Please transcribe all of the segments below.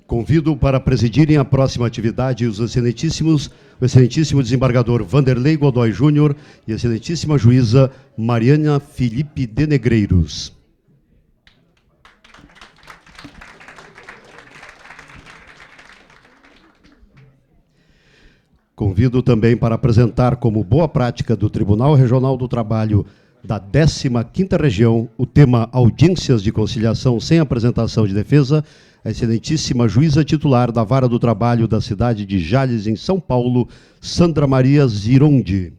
Convido para presidirem a próxima atividade o excelentíssimo desembargador Vanderlei Godoy Júnior e a excelentíssima juíza Mariana Felipe de Negreiros. Convido também para apresentar como boa prática do Tribunal Regional do Trabalho da 15ª Região o tema Audiências de Conciliação sem apresentação de defesa, a excelentíssima juíza titular da Vara do Trabalho da cidade de Jales, em São Paulo, Sandra Maria Zironde.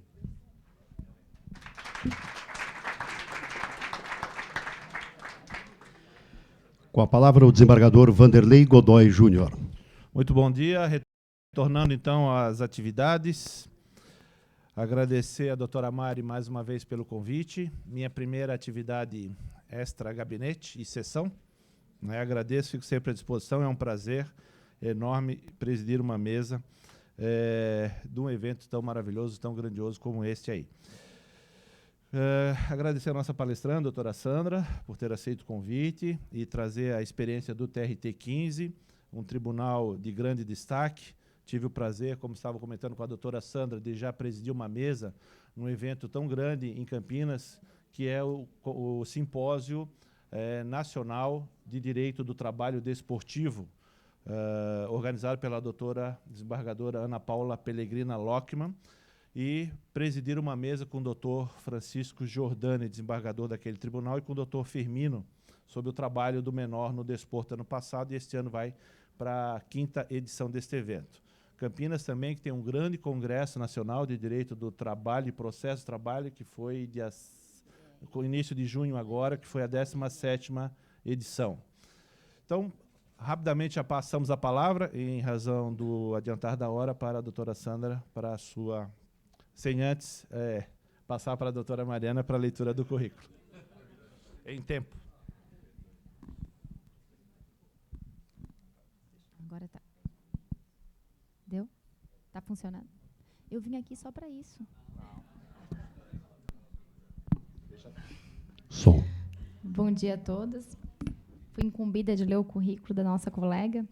Com a palavra o desembargador Vanderlei Godoy Júnior. Muito bom dia. Retornando então às atividades. Agradecer a doutora Mari mais uma vez pelo convite. Minha primeira atividade extra-gabinete e sessão. Agradeço, fico sempre à disposição. É um prazer enorme presidir uma mesa de um evento tão maravilhoso, tão grandioso como este aí. Agradecer a nossa palestrante, a doutora Sandra, por ter aceito o convite e trazer a experiência do TRT 15, um tribunal de grande destaque. Tive o prazer, como estava comentando com a doutora Sandra, de já presidir uma mesa num evento tão grande em Campinas, que é o Simpósio Nacional de Direito do Trabalho Desportivo, organizado pela doutora desembargadora Ana Paula Pellegrina Lockman, e presidir uma mesa com o doutor Francisco Giordani, desembargador daquele tribunal, e com o doutor Firmino, sobre o trabalho do menor no desporto ano passado, e este ano vai para a 5ª edição deste evento. Campinas também, que tem um grande congresso nacional de direito do trabalho e processo de trabalho, que foi com início de junho agora, que foi a 17ª edição. Então, rapidamente já passamos a palavra, em razão do adiantar da hora, para a doutora Sandra, para a sua... Sem antes passar para a doutora Mariana para a leitura do currículo. Em tempo. Agora tá. Deu? Tá funcionando? Eu vim aqui só para isso. Som. Bom dia a todos. Fui incumbida de ler o currículo da nossa colega,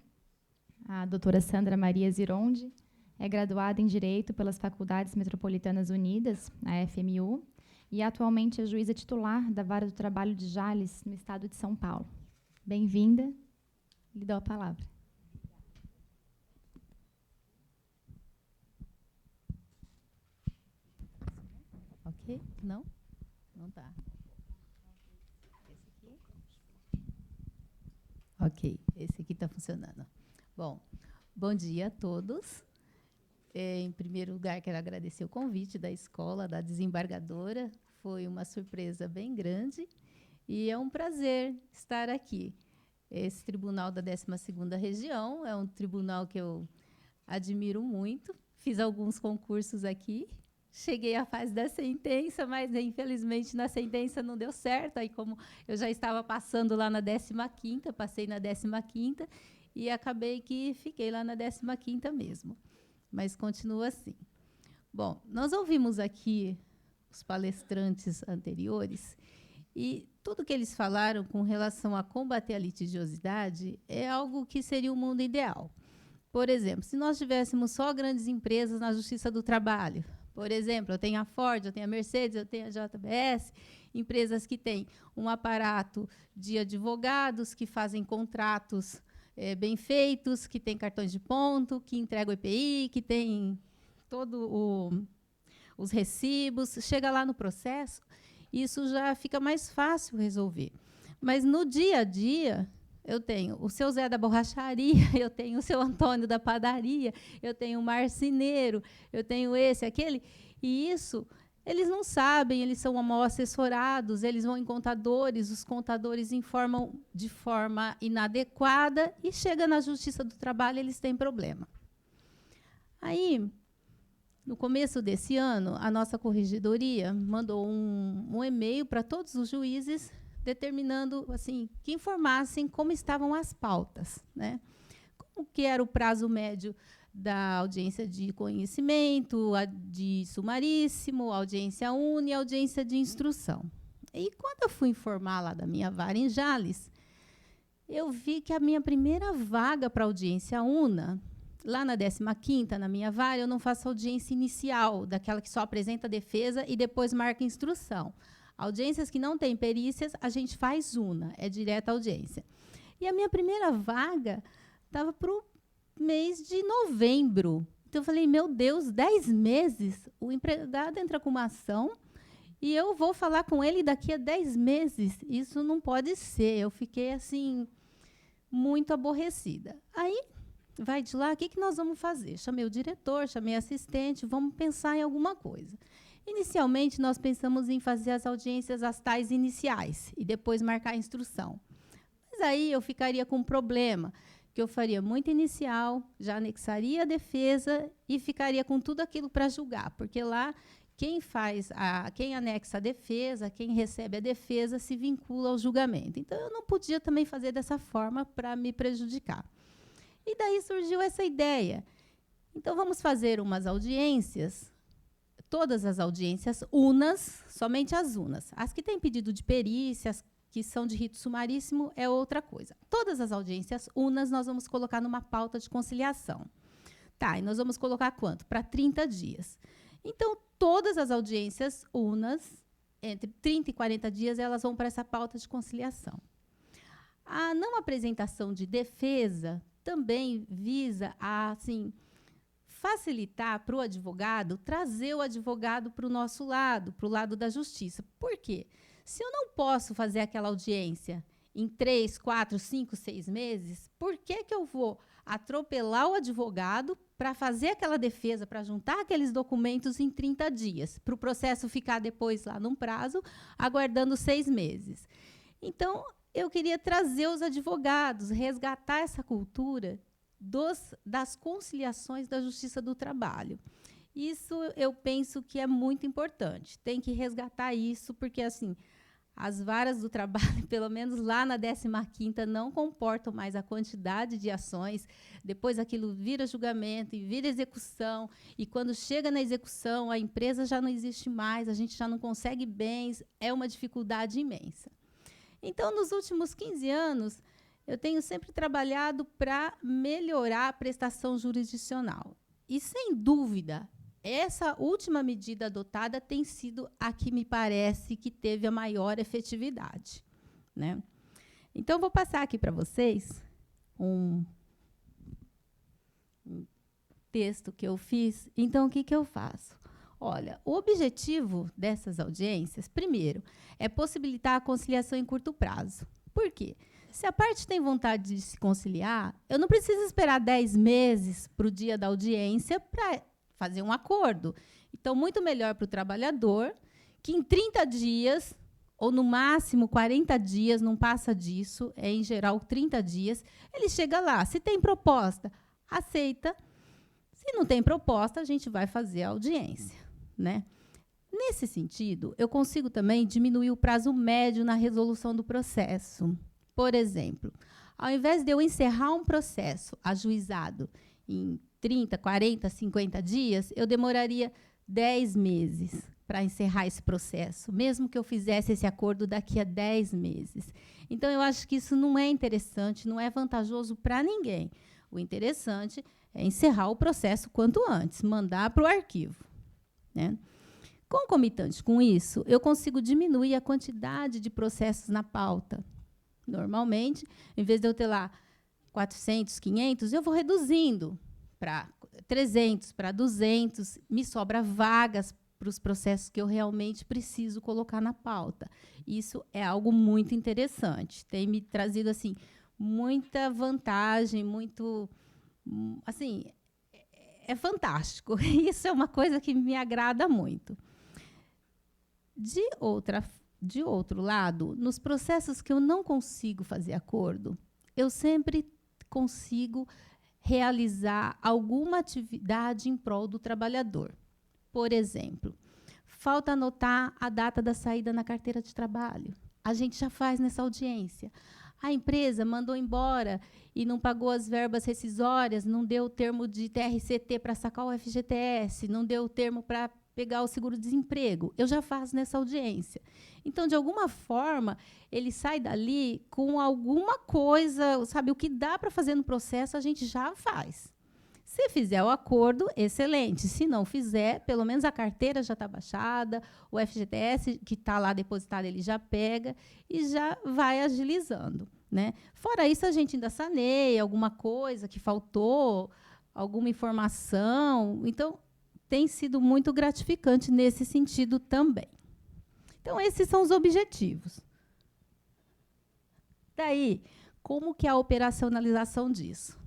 a doutora Sandra Maria Zironde. É graduada em Direito pelas Faculdades Metropolitanas Unidas, a FMU, e atualmente é juíza titular da Vara do Trabalho de Jales, no estado de São Paulo. Bem-vinda. Lhe dou a palavra. Ok? Não? Não tá. Esse aqui? Ok, esse aqui está funcionando. Bom dia a todos. Em primeiro lugar, quero agradecer o convite da escola, da desembargadora. Foi uma surpresa bem grande e é um prazer estar aqui. Esse tribunal da 12ª Região é um tribunal que eu admiro muito. Fiz alguns concursos aqui. Cheguei à fase da sentença, mas, infelizmente, na sentença não deu certo. Aí, como eu já estava passando lá na 15ª, passei na 15ª e acabei que fiquei lá na 15ª mesmo. Mas continua assim. Bom, nós ouvimos aqui os palestrantes anteriores e tudo que eles falaram com relação a combater a litigiosidade é algo que seria o mundo ideal. Por exemplo, se nós tivéssemos só grandes empresas na Justiça do Trabalho, por exemplo, eu tenho a Ford, eu tenho a Mercedes, eu tenho a JBS, empresas que têm um aparato de advogados que fazem contratos bem feitos, que têm cartões de ponto, que entregam o EPI, que tem todos os recibos. Chega lá no processo, isso já fica mais fácil resolver. Mas, no dia a dia, eu tenho o seu Zé da borracharia, eu tenho o seu Antônio da padaria, eu tenho o marceneiro, eu tenho esse, aquele, e isso eles não sabem, eles são mal assessorados, eles vão em contadores, os contadores informam de forma inadequada e chega na Justiça do Trabalho, eles têm problema. Aí, no começo desse ano, a nossa corregedoria mandou um e-mail para todos os juízes determinando assim, que informassem como estavam as pautas, né? Como que era o prazo médio da audiência de conhecimento, a de sumaríssimo, audiência única e audiência de instrução. E quando eu fui informar lá da minha vara em Jales, eu vi que a minha primeira vaga para audiência UNA, lá na 15ª, na minha vara, eu não faço audiência inicial, daquela que só apresenta a defesa e depois marca a instrução. Audiências que não têm perícias, a gente faz UNA, é direta audiência. E a minha primeira vaga estava para o mês de novembro. Então, eu falei, meu Deus, 10 meses, o empregado entra com uma ação e eu vou falar com ele daqui a 10 meses. Isso não pode ser. Eu fiquei, assim, muito aborrecida. Aí, vai de lá, o que nós vamos fazer? Chamei o diretor, chamei a assistente, vamos pensar em alguma coisa. Inicialmente, nós pensamos em fazer as audiências as tais iniciais e depois marcar a instrução. Mas aí eu ficaria com um problema, que eu faria muito inicial, já anexaria a defesa e ficaria com tudo aquilo para julgar, porque lá quem anexa a defesa, quem recebe a defesa, se vincula ao julgamento. Então, eu não podia também fazer dessa forma para me prejudicar. E daí surgiu essa ideia. Então, vamos fazer umas audiências, todas as audiências unas, somente as unas. As que têm pedido de perícia, as que são de rito sumaríssimo, é outra coisa. Todas as audiências unas nós vamos colocar numa pauta de conciliação. Tá, e nós vamos colocar quanto? Para 30 dias. Então, todas as audiências unas, entre 30 e 40 dias, elas vão para essa pauta de conciliação. A não apresentação de defesa também visa a, assim, facilitar para o advogado, trazer o advogado para o nosso lado, para o lado da justiça. Por quê? Se eu não posso fazer aquela audiência em 3, 4, 5, 6 meses, por que eu vou atropelar o advogado para fazer aquela defesa, para juntar aqueles documentos em 30 dias, para o processo ficar depois lá num prazo, aguardando 6 meses? Então, eu queria trazer os advogados, resgatar essa cultura das conciliações da Justiça do Trabalho. Isso eu penso que é muito importante. Tem que resgatar isso, porque assim, as varas do trabalho, pelo menos lá na 15ª, não comportam mais a quantidade de ações. Depois aquilo vira julgamento e vira execução. E quando chega na execução, a empresa já não existe mais, a gente já não consegue bens, é uma dificuldade imensa. Então, nos últimos 15 anos, eu tenho sempre trabalhado para melhorar a prestação jurisdicional. E, sem dúvida, essa última medida adotada tem sido a que me parece que teve a maior efetividade, né? Então, vou passar aqui para vocês um texto que eu fiz. Então, o que eu faço? Olha, o objetivo dessas audiências, primeiro, é possibilitar a conciliação em curto prazo. Por quê? Se a parte tem vontade de se conciliar, eu não preciso esperar 10 meses para o dia da audiência para fazer um acordo. Então, muito melhor para o trabalhador que em 30 dias, ou no máximo 40 dias, não passa disso, é em geral 30 dias, ele chega lá. Se tem proposta, aceita. Se não tem proposta, a gente vai fazer a audiência, né? Nesse sentido, eu consigo também diminuir o prazo médio na resolução do processo. Por exemplo, ao invés de eu encerrar um processo ajuizado em 30, 40, 50 dias, eu demoraria 10 meses para encerrar esse processo, mesmo que eu fizesse esse acordo daqui a 10 meses. Então, eu acho que isso não é interessante, não é vantajoso para ninguém. O interessante é encerrar o processo quanto antes, mandar para o arquivo, né? Concomitante com isso, eu consigo diminuir a quantidade de processos na pauta. Normalmente, em vez de eu ter lá 400, 500, eu vou reduzindo para 300, para 200, me sobra vagas para os processos que eu realmente preciso colocar na pauta. Isso é algo muito interessante. Tem me trazido assim muita vantagem, muito, assim, é fantástico. Isso é uma coisa que me agrada muito. De outro lado, nos processos que eu não consigo fazer acordo, eu sempre consigo realizar alguma atividade em prol do trabalhador. Por exemplo, falta anotar a data da saída na carteira de trabalho. A gente já faz nessa audiência. A empresa mandou embora e não pagou as verbas rescisórias, não deu o termo de TRCT para sacar o FGTS, não deu o termo para pegar o seguro-desemprego, eu já faço nessa audiência. Então, de alguma forma, ele sai dali com alguma coisa, sabe, o que dá para fazer no processo, a gente já faz. Se fizer o acordo, excelente. Se não fizer, pelo menos a carteira já está baixada, o FGTS, que está lá depositado, ele já pega e já vai agilizando, né? Fora isso, a gente ainda saneia alguma coisa que faltou, alguma informação. Então, tem sido muito gratificante nesse sentido também. Então, esses são os objetivos. Daí, como que é a operacionalização disso?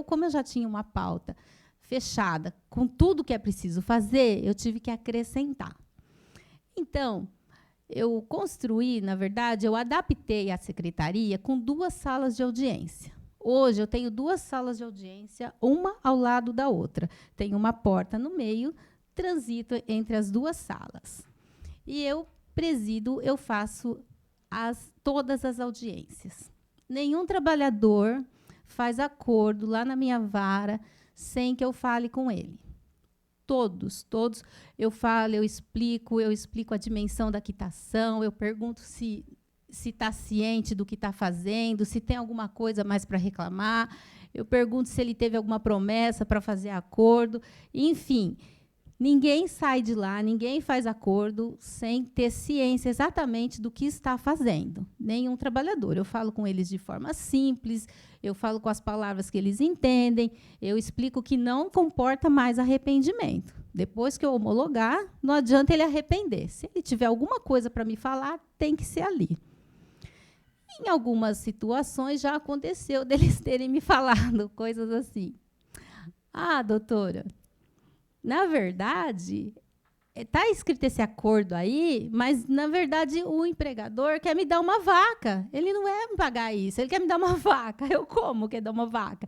Como eu já tinha uma pauta fechada, com tudo que é preciso fazer, eu tive que acrescentar. Então, eu construí, na verdade, eu adaptei a secretaria com 2 salas de audiência. Hoje, eu tenho 2 salas de audiência, uma ao lado da outra. Tem uma porta no meio, transito entre as 2 salas. E eu presido, eu faço todas as audiências. Nenhum trabalhador faz acordo lá na minha vara sem que eu fale com ele. Todos. Eu falo, eu explico a dimensão da quitação, eu pergunto se está ciente do que está fazendo, se tem alguma coisa mais para reclamar, eu pergunto se ele teve alguma promessa para fazer acordo, enfim. Ninguém sai de lá, ninguém faz acordo sem ter ciência exatamente do que está fazendo. Nenhum trabalhador. Eu falo com eles de forma simples, eu falo com as palavras que eles entendem, eu explico que não comporta mais arrependimento. Depois que eu homologar, não adianta ele arrepender. Se ele tiver alguma coisa para me falar, tem que ser ali. Em algumas situações, já aconteceu deles terem me falado coisas assim. Ah, doutora, na verdade, está escrito esse acordo aí, mas, na verdade, o empregador quer me dar uma vaca. Ele não é me pagar isso, ele quer me dar uma vaca. Eu como quer dar uma vaca?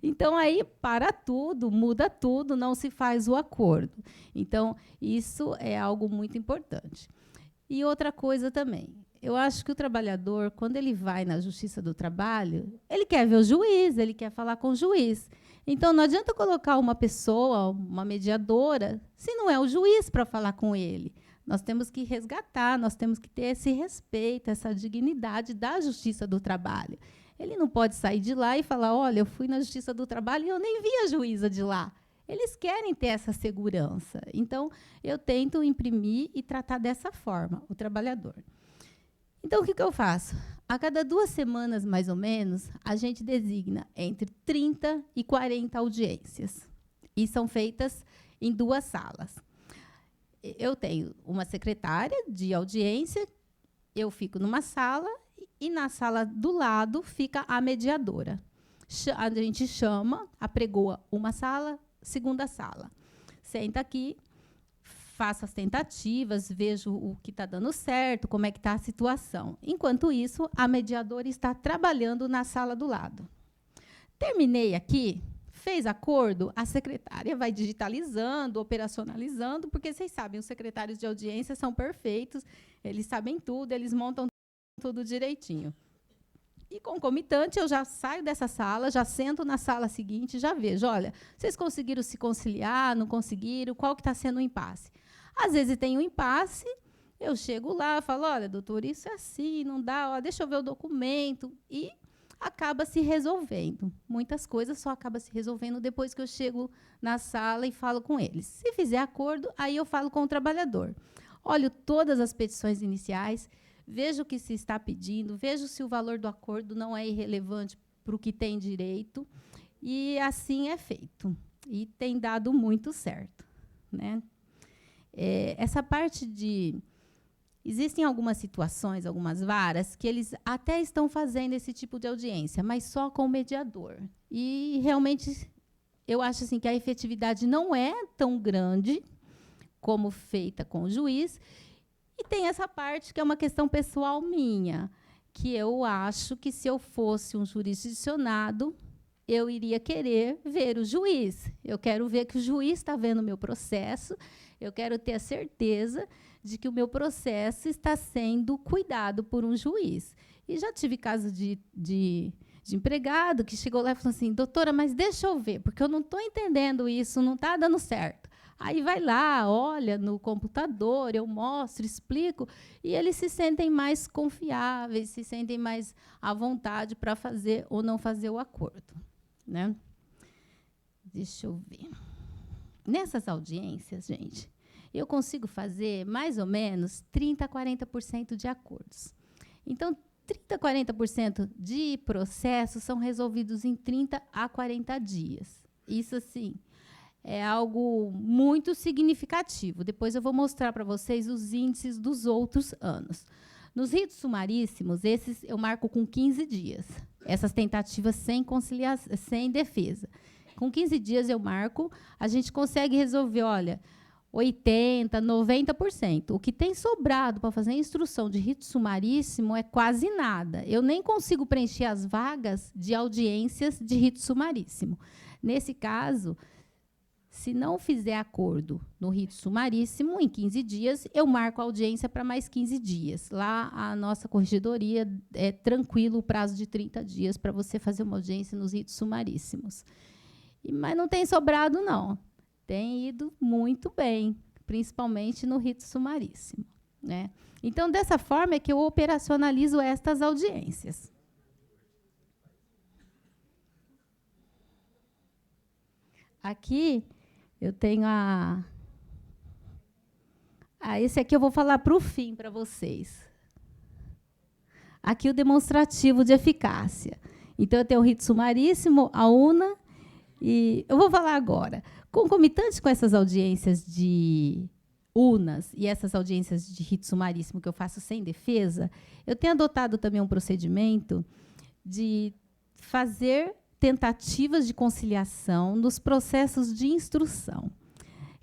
Então, aí, para tudo, muda tudo, não se faz o acordo. Então, isso é algo muito importante. E outra coisa também, eu acho que o trabalhador, quando ele vai na Justiça do Trabalho, ele quer ver o juiz, ele quer falar com o juiz. Então, não adianta colocar uma pessoa, uma mediadora, se não é o juiz para falar com ele. Nós temos que resgatar, nós temos que ter esse respeito, essa dignidade da Justiça do Trabalho. Ele não pode sair de lá e falar, olha, eu fui na Justiça do Trabalho e eu nem vi a juíza de lá. Eles querem ter essa segurança. Então, eu tento imprimir e tratar dessa forma o trabalhador. Então, o que eu faço? A cada 2 semanas, mais ou menos, a gente designa entre 30 e 40 audiências. E são feitas em 2 salas. Eu tenho uma secretária de audiência, eu fico numa sala, e na sala do lado fica a mediadora. A gente chama, apregoa uma sala, segunda sala. Senta aqui, faço as tentativas, vejo o que está dando certo, como é que está a situação. Enquanto isso, a mediadora está trabalhando na sala do lado. Terminei aqui, fez acordo, a secretária vai digitalizando, operacionalizando, porque vocês sabem, os secretários de audiência são perfeitos, eles sabem tudo, eles montam tudo direitinho. E, concomitante, eu já saio dessa sala, já sento na sala seguinte, já vejo, olha, vocês conseguiram se conciliar, não conseguiram, qual que está sendo o impasse? Às vezes tem um impasse, eu chego lá, falo, olha, doutor, isso é assim, não dá, ó, deixa eu ver o documento, e acaba se resolvendo. Muitas coisas só acabam se resolvendo depois que eu chego na sala e falo com eles. Se fizer acordo, aí eu falo com o trabalhador. Olho todas as petições iniciais, vejo o que se está pedindo, vejo se o valor do acordo não é irrelevante para o que tem direito, e assim é feito. E tem dado muito certo, né? Essa parte de... Existem algumas situações, algumas varas, que eles até estão fazendo esse tipo de audiência, mas só com o mediador. E, realmente, eu acho assim, que a efetividade não é tão grande como feita com o juiz. E tem essa parte que é uma questão pessoal minha, que eu acho que, se eu fosse um jurisdicionado, eu iria querer ver o juiz. Eu quero ver que o juiz está vendo o meu processo, eu quero ter a certeza de que o meu processo está sendo cuidado por um juiz. E já tive caso de empregado que chegou lá e falou assim, doutora, mas deixa eu ver, porque eu não estou entendendo isso, não está dando certo. Aí vai lá, olha no computador, eu mostro, explico, e eles se sentem mais confiáveis, se sentem mais à vontade para fazer ou não fazer o acordo, né? Deixa eu ver. Nessas audiências, gente, eu consigo fazer mais ou menos 30% a 40% de acordos. Então, 30% a 40% de processos são resolvidos em 30 a 40 dias. Isso, assim, é algo muito significativo. Depois eu vou mostrar para vocês os índices dos outros anos. Nos ritos sumaríssimos, esses eu marco com 15 dias. Essas tentativas sem conciliação, sem defesa. Com 15 dias eu marco, a gente consegue resolver, olha, 80%, 90%. O que tem sobrado para fazer a instrução de rito sumaríssimo é quase nada. Eu nem consigo preencher as vagas de audiências de rito sumaríssimo. Nesse caso, se não fizer acordo no rito sumaríssimo, em 15 dias, eu marco a audiência para mais 15 dias. Lá, a nossa corregedoria é tranquilo o prazo de 30 dias para você fazer uma audiência nos ritos sumaríssimos. Mas não tem sobrado, não. Tem ido muito bem, principalmente no rito sumaríssimo, né? Então, dessa forma é que eu operacionalizo estas audiências. Aqui, eu tenho esse aqui eu vou falar para o fim, para vocês. Aqui o demonstrativo de eficácia. Então, eu tenho o rito sumaríssimo, a UNA, e eu vou falar agora. Concomitante com essas audiências de UNAs e essas audiências de rito sumaríssimo que eu faço sem defesa, eu tenho adotado também um procedimento de fazer tentativas de conciliação nos processos de instrução.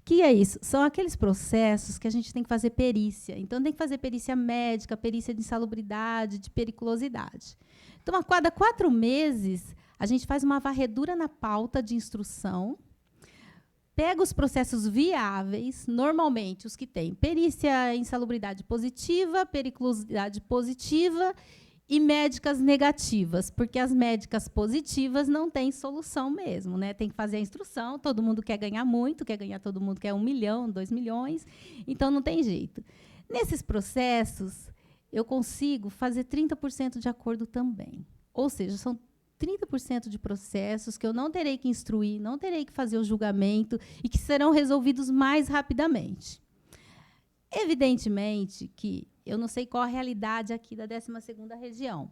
Que é isso? São aqueles processos que a gente tem que fazer perícia. Então, tem que fazer perícia médica, perícia de insalubridade, de periculosidade. Então, a cada 4 meses, a gente faz uma varredura na pauta de instrução, pega os processos viáveis, normalmente os que têm perícia insalubridade positiva, periculosidade positiva e médicas negativas, porque as médicas positivas não têm solução mesmo, né? Tem que fazer a instrução, todo mundo quer ganhar muito, todo mundo quer 1 milhão, 2 milhões, então não tem jeito. Nesses processos, eu consigo fazer 30% de acordo também. Ou seja, são 30% de processos que eu não terei que instruir, não terei que fazer o julgamento e que serão resolvidos mais rapidamente. Evidentemente que eu não sei qual a realidade aqui da 12ª região,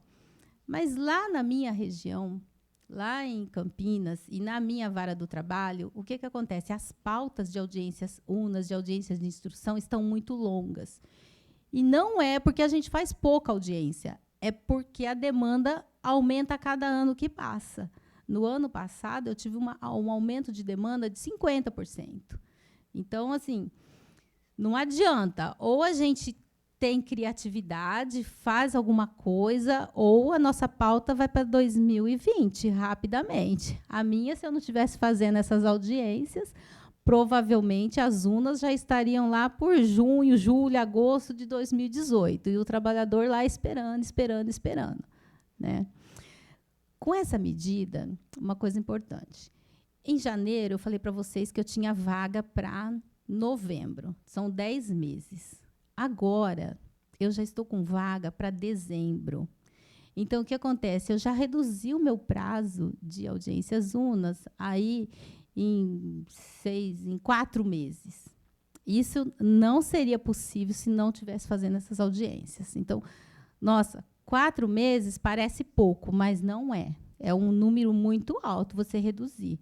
mas lá na minha região, lá em Campinas e na minha vara do trabalho, o que acontece? As pautas de audiências UNAs, de audiências de instrução, estão muito longas. E não é porque a gente faz pouca audiência, é porque a demanda aumenta a cada ano que passa. No ano passado, eu tive um aumento de demanda de 50%. Então, assim, não adianta. Ou a gente tem criatividade, faz alguma coisa, ou a nossa pauta vai para 2020, rapidamente. A minha, se eu não estivesse fazendo essas audiências, provavelmente as UNAs já estariam lá por junho, julho, agosto de 2018, e o trabalhador lá esperando, né? Com essa medida, uma coisa importante. Em janeiro, eu falei para vocês que eu tinha vaga para novembro. São 10 meses. Agora, eu já estou com vaga para dezembro. Então, o que acontece? Eu já reduzi o meu prazo de audiências UNAs aí em 4 meses. Isso não seria possível se não estivesse fazendo essas audiências. Então, nossa, 4 meses parece pouco, mas não é. É um número muito alto você reduzir.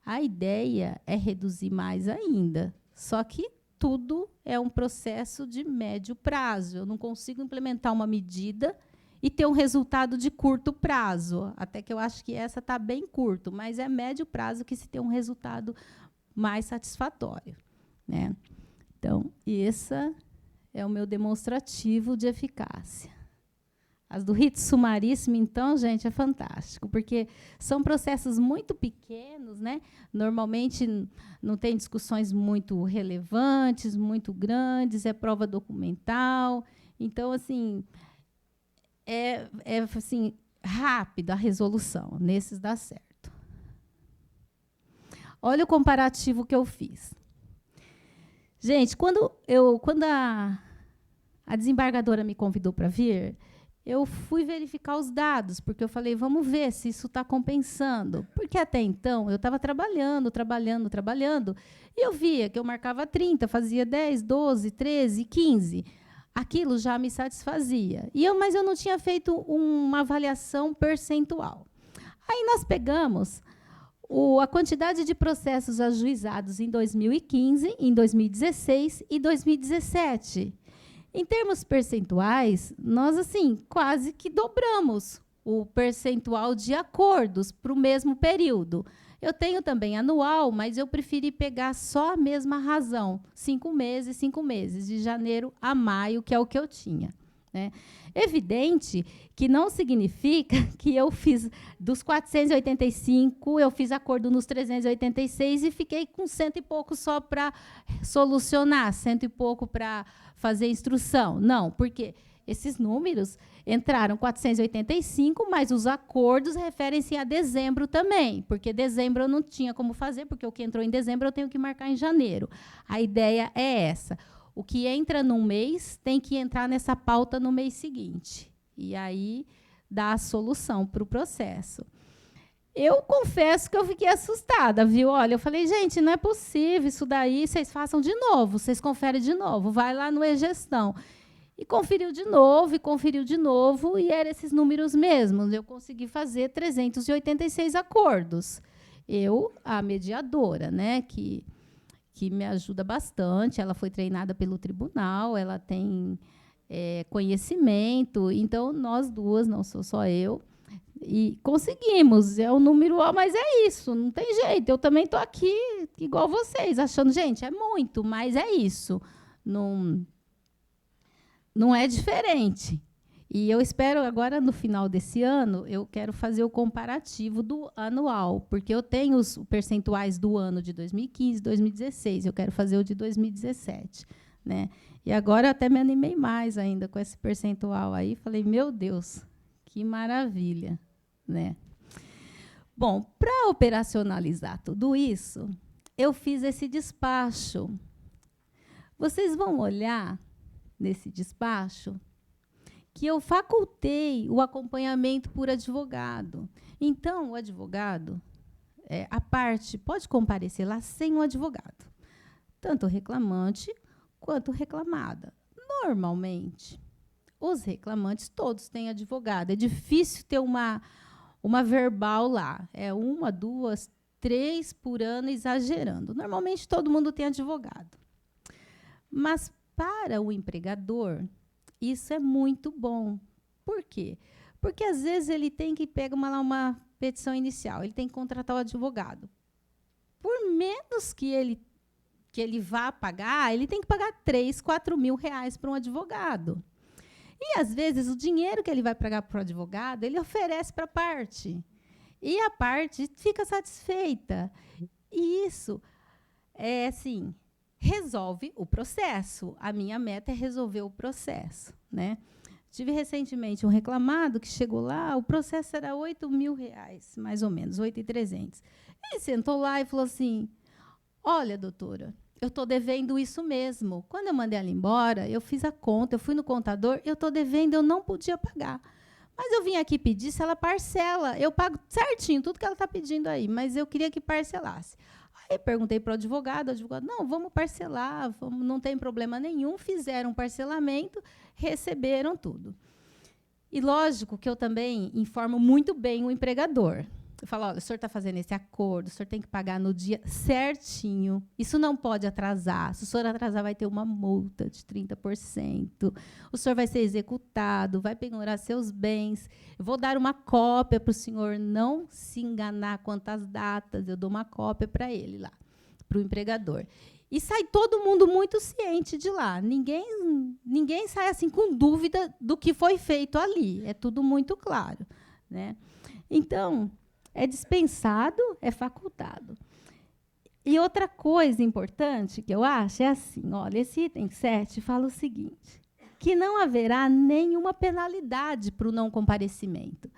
A ideia é reduzir mais ainda. Só que tudo é um processo de médio prazo. Eu não consigo implementar uma medida e ter um resultado de curto prazo. Até que eu acho que essa está bem curto, mas é médio prazo que se tem um resultado mais satisfatório, né? Então, esse é o meu demonstrativo de eficácia. As do rito sumaríssimo, então, gente, é fantástico, porque são processos muito pequenos, né? Normalmente não tem discussões muito relevantes, muito grandes, é prova documental. Então, assim, assim, rápida a resolução. Nesses dá certo. Olha o comparativo que eu fiz. Gente, quando a desembargadora me convidou para vir, eu fui verificar os dados, porque eu falei, vamos ver se isso está compensando. Porque até então eu estava trabalhando, e eu via que eu marcava 30, fazia 10, 12, 13, 15. Aquilo já me satisfazia. Mas eu não tinha feito uma avaliação percentual. Aí nós pegamos a quantidade de processos ajuizados em 2015, em 2016 e 2017. Em termos percentuais, nós assim quase que dobramos o percentual de acordos para o mesmo período. Eu tenho também anual, mas eu preferi pegar só a mesma razão, 5 meses, de janeiro a maio, que é o que eu tinha, né? Evidente que não significa que eu fiz dos 485, eu fiz acordo nos 386 e fiquei com 100 e pouco só para solucionar, 100 e pouco para fazer instrução. Não, porque esses números entraram 485, mas os acordos referem-se a dezembro também, porque dezembro eu não tinha como fazer, porque o que entrou em dezembro eu tenho que marcar em janeiro. A ideia é essa. O que entra num mês tem que entrar nessa pauta no mês seguinte. E aí dá a solução para o processo. Eu confesso que eu fiquei assustada, viu? Olha, eu falei, gente, não é possível isso daí, vocês façam de novo, vocês conferem de novo, vai lá no e-gestão. E conferiu de novo, e eram esses números mesmos. Eu consegui fazer 386 acordos. A mediadora, né, que me ajuda bastante, ela foi treinada pelo tribunal, ela tem conhecimento, então nós duas, não sou só eu, e conseguimos, é um número, mas é isso, não tem jeito, eu também estou aqui igual vocês, achando, gente, é muito, mas é isso, não é diferente. E eu espero agora, no final desse ano, eu quero fazer o comparativo do anual, porque eu tenho os percentuais do ano de 2015, 2016, eu quero fazer o de 2017. Né? E agora eu até me animei mais ainda com esse percentual aí, falei, meu Deus, que maravilha. Né? Bom, para operacionalizar tudo isso, eu fiz esse despacho. Vocês vão olhar nesse despacho que eu facultei o acompanhamento por advogado. Então, o advogado, a parte pode comparecer lá sem o advogado, tanto o reclamante quanto reclamada. Normalmente, os reclamantes todos têm advogado. É difícil ter uma verbal lá. É 1, 2, 3 por ano, exagerando. Normalmente, todo mundo tem advogado. Mas, para o empregador, isso é muito bom. Por quê? Porque, às vezes, ele tem que pegar uma petição inicial, ele tem que contratar o advogado. Por menos que ele vá pagar, ele tem que pagar 3, 4 mil reais para um advogado. E, às vezes, o dinheiro que ele vai pagar para o advogado, ele oferece para a parte. E a parte fica satisfeita. E isso assim, resolve o processo. A minha meta é resolver o processo. Né? Tive recentemente um reclamado que chegou lá, o processo era 8 mil reais, mais ou menos, 8.300. Ele sentou lá e falou assim, olha, doutora, eu estou devendo isso mesmo. Quando eu mandei ela embora, eu fiz a conta, eu fui no contador, eu estou devendo, eu não podia pagar. Mas eu vim aqui pedir se ela parcela. Eu pago certinho tudo que ela está pedindo aí, mas eu queria que parcelasse. Aí perguntei para o advogado, não, vamos parcelar, não tem problema nenhum. Fizeram um parcelamento, receberam tudo. E, lógico, que eu também informo muito bem o empregador. Eu falo, olha, o senhor está fazendo esse acordo, o senhor tem que pagar no dia certinho. Isso não pode atrasar. Se o senhor atrasar, vai ter uma multa de 30%. O senhor vai ser executado, vai penhorar seus bens. Eu vou dar uma cópia para o senhor não se enganar quanto às datas. Eu dou uma cópia para ele lá, para o empregador. E sai todo mundo muito ciente de lá. Ninguém sai assim com dúvida do que foi feito ali. É tudo muito claro. Né? Então, é dispensado, é facultado. E outra coisa importante que eu acho é assim, olha, esse item 7 fala o seguinte, que não haverá nenhuma penalidade para o não comparecimento.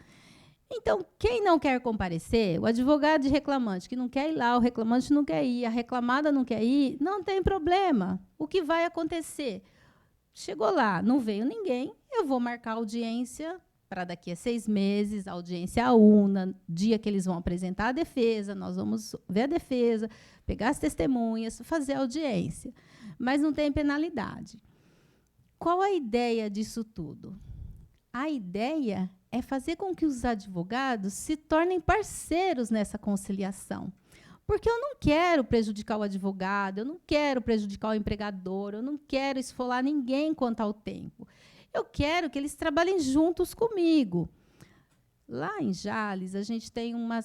Então, quem não quer comparecer, o advogado de reclamante que não quer ir lá, o reclamante não quer ir, a reclamada não quer ir, não tem problema. O que vai acontecer? Chegou lá, não veio ninguém, eu vou marcar audiência para daqui a 6 meses, audiência una, dia que eles vão apresentar a defesa, nós vamos ver a defesa, pegar as testemunhas, fazer a audiência. Mas não tem penalidade. Qual a ideia disso tudo? A ideia é fazer com que os advogados se tornem parceiros nessa conciliação. Porque eu não quero prejudicar o advogado, eu não quero prejudicar o empregador, eu não quero esfolar ninguém quanto ao tempo. Eu quero que eles trabalhem juntos comigo. Lá em Jales, a gente tem uma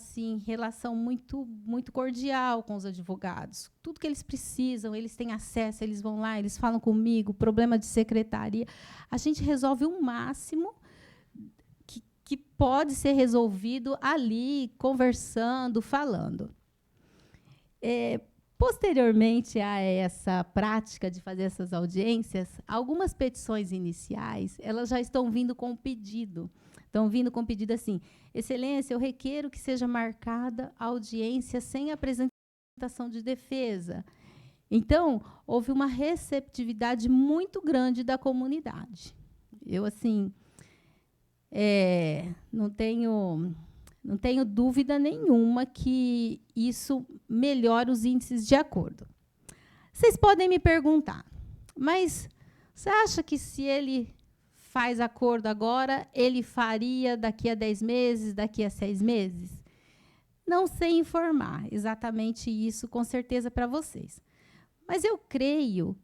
relação muito cordial com os advogados. Tudo que eles precisam, eles têm acesso, eles vão lá, eles falam comigo, problema de secretaria. A gente resolve o máximo que pode ser resolvido ali, conversando, falando. Posteriormente a essa prática de fazer essas audiências, algumas petições iniciais elas já estão vindo com pedido. Estão vindo com pedido assim: Excelência, eu requero que seja marcada a audiência sem apresentação de defesa. Então, houve uma receptividade muito grande da comunidade. Eu, assim, não tenho dúvida nenhuma que isso melhora os índices de acordo. Vocês podem me perguntar, mas você acha que se ele faz acordo agora, ele faria daqui a 10 meses, daqui a 6 meses? Não sei informar exatamente isso, com certeza, para vocês. Mas eu creio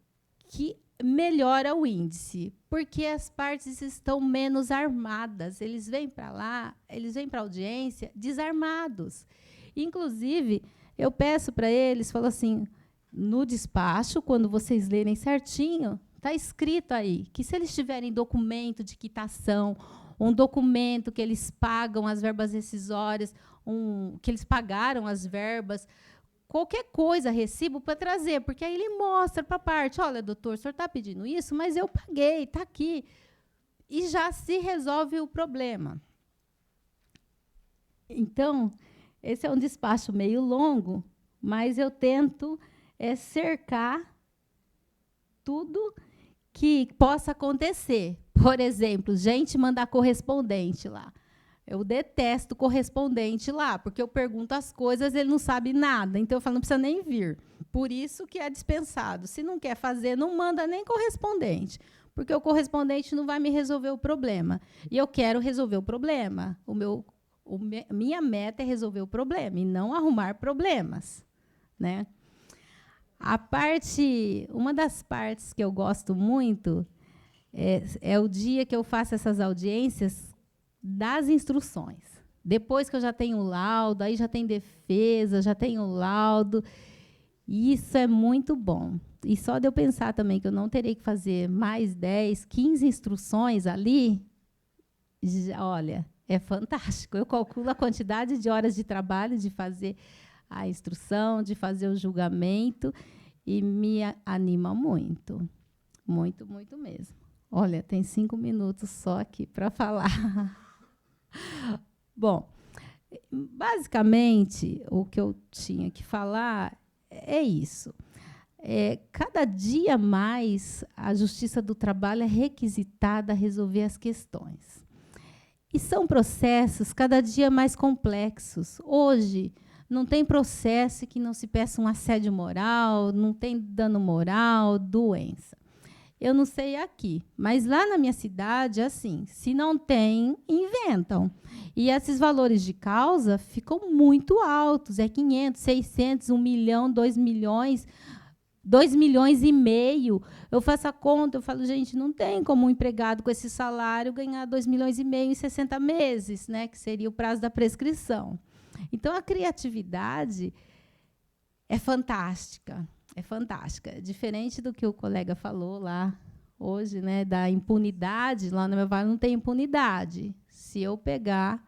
que melhora o índice, porque as partes estão menos armadas. Eles vêm para lá, eles vêm para a audiência desarmados. Inclusive, eu peço para eles, falo assim, no despacho, quando vocês lerem certinho, está escrito aí que se eles tiverem documento de quitação, um documento que eles pagam as verbas rescisórias, que eles pagaram as verbas, qualquer coisa, recibo, para trazer, porque aí ele mostra para a parte: olha, doutor, o senhor está pedindo isso, mas eu paguei, está aqui. E já se resolve o problema. Então, esse é um despacho meio longo, mas eu tento cercar tudo que possa acontecer. Por exemplo, gente mandar correspondente lá. Eu detesto correspondente lá, porque eu pergunto as coisas, ele não sabe nada. Então, eu falo, não precisa nem vir. Por isso que é dispensado. Se não quer fazer, não manda nem correspondente, porque o correspondente não vai me resolver o problema. E eu quero resolver o problema. Minha meta é resolver o problema e não arrumar problemas, né? Uma das partes que eu gosto muito é o dia que eu faço essas audiências das instruções. Depois que eu já tenho o laudo, aí já tem defesa, já tenho o laudo. E isso é muito bom. E só de eu pensar também que eu não terei que fazer mais 10, 15 instruções ali, olha, é fantástico. Eu calculo a quantidade de horas de trabalho de fazer a instrução, de fazer o julgamento, e me anima muito. Muito, muito mesmo. Olha, tem 5 minutos só aqui para falar. Bom, basicamente, o que eu tinha que falar é isso. Cada dia mais, a Justiça do Trabalho é requisitada a resolver as questões. E são processos cada dia mais complexos. Hoje, não tem processo que não se peça um assédio moral, não tem dano moral, doença. Eu não sei aqui, mas lá na minha cidade, assim, se não tem, inventam. E esses valores de causa ficam muito altos, 500, 600, 1 milhão, 2 milhões, 2 milhões e meio. Eu faço a conta, eu falo, gente, não tem como um empregado com esse salário ganhar 2 milhões e meio em 60 meses, né, que seria o prazo da prescrição. Então, a criatividade é fantástica. É fantástica. Diferente do que o colega falou lá hoje, né, da impunidade, lá no meu vale não tem impunidade. Se eu pegar,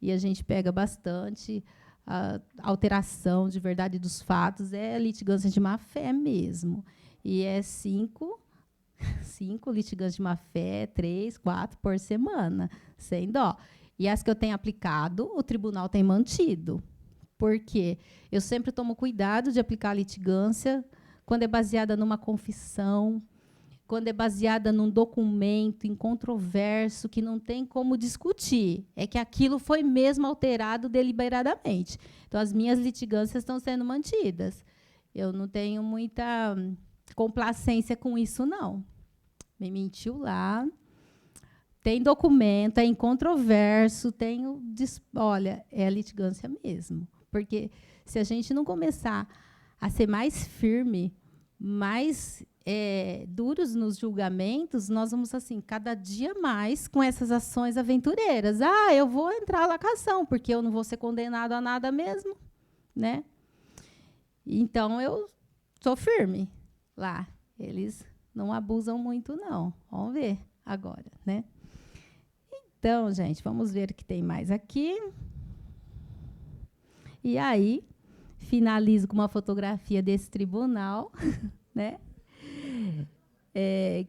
e a gente pega bastante, a alteração de verdade dos fatos, é litigância de má-fé mesmo. E é 5 litigâncias de má-fé, 3, 4 por semana, sem dó. E as que eu tenho aplicado, o tribunal tem mantido. Por quê? Eu sempre tomo cuidado de aplicar a litigância quando é baseada numa confissão, quando é baseada num documento incontroverso, que não tem como discutir. É que aquilo foi mesmo alterado deliberadamente. Então, as minhas litigâncias estão sendo mantidas. Eu não tenho muita complacência com isso, não. Me mentiu lá. Tem documento, é incontroverso, olha, é a litigância mesmo. Porque se a gente não começar a ser mais firme, mais duros nos julgamentos, nós vamos, assim, cada dia mais com essas ações aventureiras. Ah, eu vou entrar na cação, porque eu não vou ser condenado a nada mesmo, né? Então, eu sou firme lá. Eles não abusam muito, não. Vamos ver agora, né? Então, gente, vamos ver o que tem mais aqui. E aí, finalizo com uma fotografia desse tribunal, né?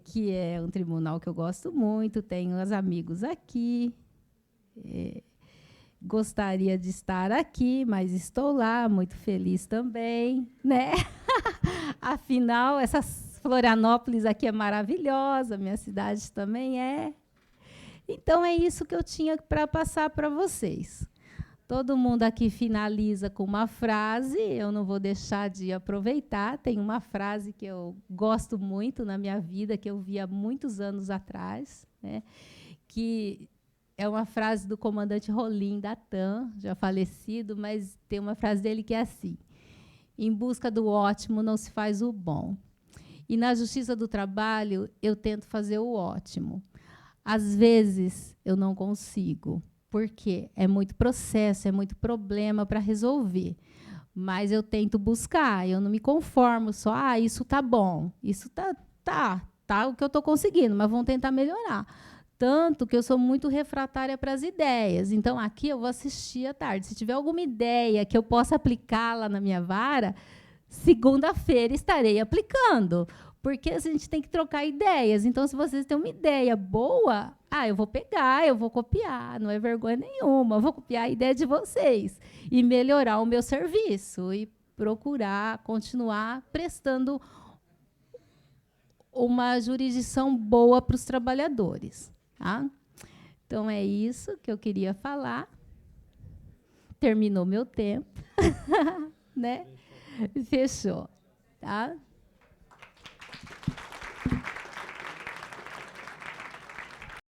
Que é um tribunal que eu gosto muito, tenho os amigos aqui. Gostaria de estar aqui, mas estou lá, muito feliz também, né? Afinal, essa Florianópolis aqui é maravilhosa, minha cidade também é. Então, é isso que eu tinha para passar para vocês. Todo mundo aqui finaliza com uma frase, eu não vou deixar de aproveitar. Tem uma frase que eu gosto muito na minha vida, que eu vi há muitos anos atrás, né, que é uma frase do comandante Rolim da TAM, já falecido, mas tem uma frase dele que é assim: em busca do ótimo não se faz o bom. E na justiça do trabalho, eu tento fazer o ótimo. Às vezes, eu não consigo, porque é muito processo, é muito problema para resolver. Mas eu tento buscar, eu não me conformo só, isso está bom, isso tá o que eu estou conseguindo, mas vamos tentar melhorar. Tanto que eu sou muito refratária para as ideias. Então, aqui eu vou assistir à tarde. Se tiver alguma ideia que eu possa aplicar lá na minha vara, segunda-feira estarei aplicando. Porque a gente tem que trocar ideias. Então, se vocês têm uma ideia boa, eu vou pegar, eu vou copiar, não é vergonha nenhuma. Eu vou copiar a ideia de vocês e melhorar o meu serviço e procurar continuar prestando uma jurisdição boa para os trabalhadores. Tá? Então, é isso que eu queria falar. Terminou meu tempo. Né? Fechou. Tá?